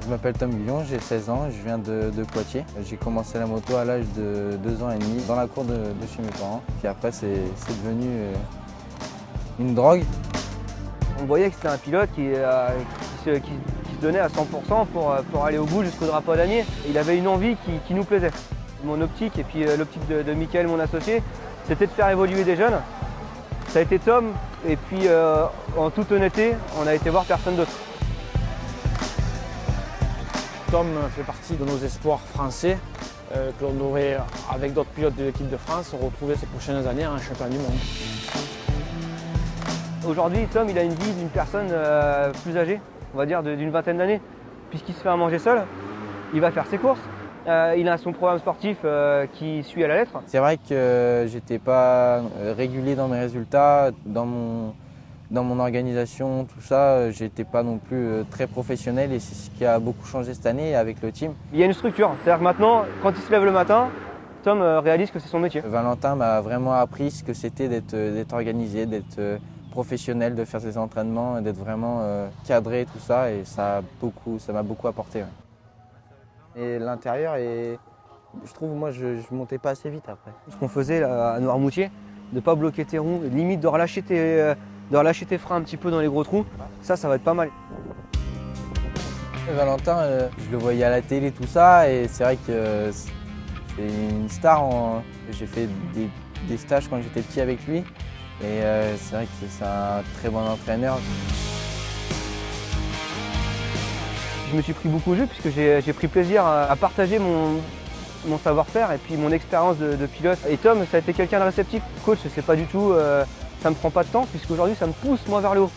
Je m'appelle Tom Guillon, j'ai 16 ans, je viens de Poitiers. J'ai commencé la moto à l'âge de 2 ans et demi dans la cour de chez mes parents. Puis après, c'est devenu une drogue. On voyait que c'était un pilote qui se donnait à 100% pour aller au bout jusqu'au drapeau damier. Il avait une envie qui nous plaisait. Mon optique et puis l'optique de Mickaël, mon associé, c'était de faire évoluer des jeunes. Ça a été Tom et puis en toute honnêteté, on a été voir personne d'autre. Tom fait partie de nos espoirs français que l'on aurait, avec d'autres pilotes de l'équipe de France, retrouver ces prochaines années un champion du monde. Aujourd'hui, Tom il a une vie d'une personne plus âgée, on va dire d'une vingtaine d'années, puisqu'il se fait à manger seul, il va faire ses courses, il a son programme sportif qui suit à la lettre. C'est vrai que j'étais pas régulier dans mes résultats, dans mon organisation, tout ça, j'étais pas non plus très professionnel et c'est ce qui a beaucoup changé cette année avec le team. Il y a une structure, c'est-à-dire que maintenant, quand il se lève le matin, Tom réalise que c'est son métier. Valentin m'a vraiment appris ce que c'était d'être organisé, d'être professionnel, de faire ses entraînements, d'être vraiment cadré, tout ça, et ça m'a beaucoup apporté. Ouais. Et l'intérieur, je trouve, moi, je montais pas assez vite après. Ce qu'on faisait là, à Noirmoutier, de ne pas bloquer tes roues, limite de relâcher tes freins un petit peu dans les gros trous, ça va être pas mal. Valentin, je le voyais à la télé, tout ça, et c'est vrai que c'est une star. J'ai fait des stages quand j'étais petit avec lui, et c'est vrai que c'est un très bon entraîneur. Je me suis pris beaucoup au jeu puisque j'ai pris plaisir à partager mon savoir-faire et puis mon expérience de pilote. Et Tom, ça a été quelqu'un de réceptif. Coach, c'est pas du tout, ça me prend pas de temps puisqu'aujourd'hui ça me pousse moi vers le haut.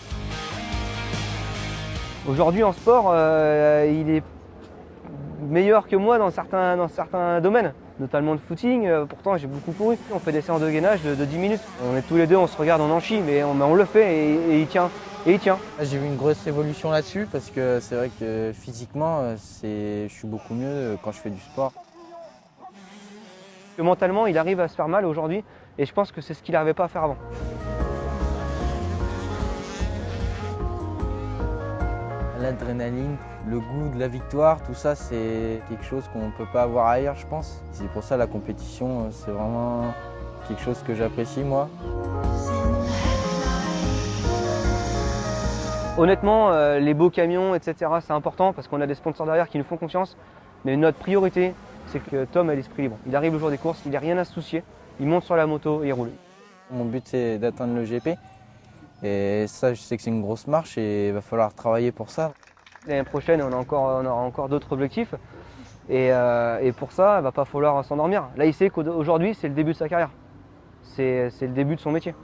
Aujourd'hui en sport, il est meilleur que moi dans certains domaines, notamment le footing. Pourtant j'ai beaucoup couru. On fait des séances de gainage de 10 minutes. On est tous les deux, on se regarde, on en chie, mais on le fait et il tient. Et il tient. J'ai vu une grosse évolution là-dessus parce que c'est vrai que physiquement, je suis beaucoup mieux quand je fais du sport. Mentalement, il arrive à se faire mal aujourd'hui et je pense que c'est ce qu'il n'arrivait pas à faire avant. L'adrénaline, le goût de la victoire, tout ça, c'est quelque chose qu'on ne peut pas avoir ailleurs, je pense. C'est pour ça la compétition, c'est vraiment quelque chose que j'apprécie, moi. Honnêtement, les beaux camions, etc., c'est important parce qu'on a des sponsors derrière qui nous font confiance. Mais notre priorité, c'est que Tom a l'esprit libre. Il arrive le jour des courses, il n'a rien à se soucier. Il monte sur la moto et il roule. Mon but, c'est d'atteindre le GP. Et ça, je sais que c'est une grosse marche et il va falloir travailler pour ça. L'année prochaine, on aura encore d'autres objectifs. Et pour ça, il ne va pas falloir s'endormir. Là, il sait qu'aujourd'hui, c'est le début de sa carrière. C'est le début de son métier.